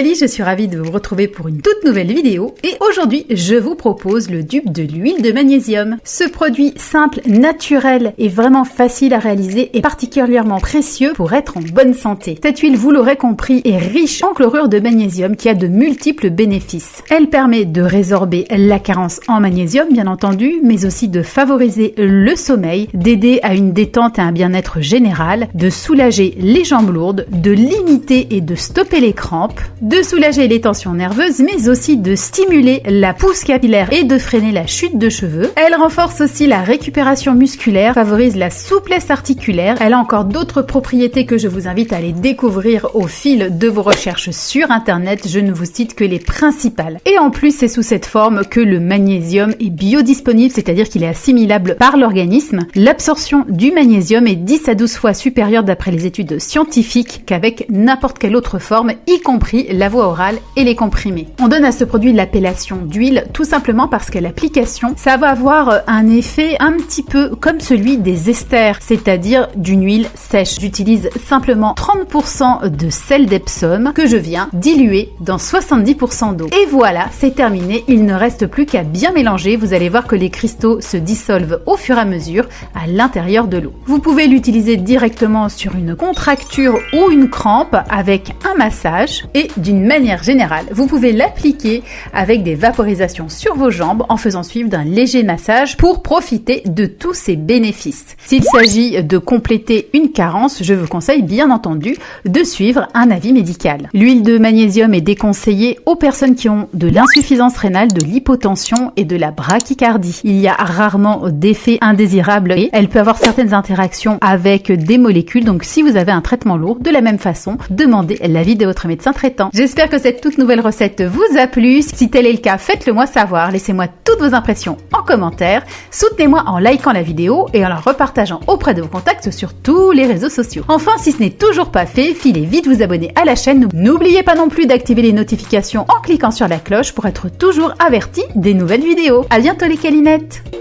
Cali, je suis ravie de vous retrouver pour une toute nouvelle vidéo et aujourd'hui je vous propose le dupe de l'huile de magnésium. Ce produit simple, naturel et vraiment facile à réaliser est particulièrement précieux pour être en bonne santé. Cette huile, vous l'aurez compris, est riche en chlorure de magnésium qui a de multiples bénéfices. Elle permet de résorber la carence en magnésium bien entendu, mais aussi de favoriser le sommeil, d'aider à une détente et un bien-être général, de soulager les jambes lourdes, de limiter et de stopper les crampes, de soulager les tensions nerveuses, mais aussi de stimuler la pousse capillaire et de freiner la chute de cheveux. Elle renforce aussi la récupération musculaire, favorise la souplesse articulaire. Elle a encore d'autres propriétés que je vous invite à aller découvrir au fil de vos recherches sur internet. Je ne vous cite que les principales. Et en plus, c'est sous cette forme que le magnésium est biodisponible, c'est-à-dire qu'il est assimilable par l'organisme. L'absorption du magnésium est 10 à 12 fois supérieure d'après les études scientifiques qu'avec n'importe quelle autre forme, y compris la voie orale et les comprimés. On donne à ce produit l'appellation d'huile tout simplement parce qu'à l'application, ça va avoir un effet un petit peu comme celui des esters, c'est-à-dire d'une huile sèche. J'utilise simplement 30% de sel d'Epsom que je viens diluer dans 70% d'eau. Et voilà, c'est terminé. Il ne reste plus qu'à bien mélanger. Vous allez voir que les cristaux se dissolvent au fur et à mesure à l'intérieur de l'eau. Vous pouvez l'utiliser directement sur une contracture ou une crampe avec un massage et d'une manière générale, vous pouvez l'appliquer avec des vaporisations sur vos jambes en faisant suivre d'un léger massage pour profiter de tous ses bénéfices. S'il s'agit de compléter une carence, je vous conseille bien entendu de suivre un avis médical. L'huile de magnésium est déconseillée aux personnes qui ont de l'insuffisance rénale, de l'hypotension et de la brachycardie. Il y a rarement d'effets indésirables et elle peut avoir certaines interactions avec des molécules, donc si vous avez un traitement lourd, de la même façon, demandez l'avis de votre médecin traitant. J'espère que cette toute nouvelle recette vous a plu. Si tel est le cas, faites-le moi savoir. Laissez-moi toutes vos impressions en commentaire. Soutenez-moi en likant la vidéo et en la repartageant auprès de vos contacts sur tous les réseaux sociaux. Enfin, si ce n'est toujours pas fait, filez vite vous abonner à la chaîne. N'oubliez pas non plus d'activer les notifications en cliquant sur la cloche pour être toujours averti des nouvelles vidéos. À bientôt les câlinettes!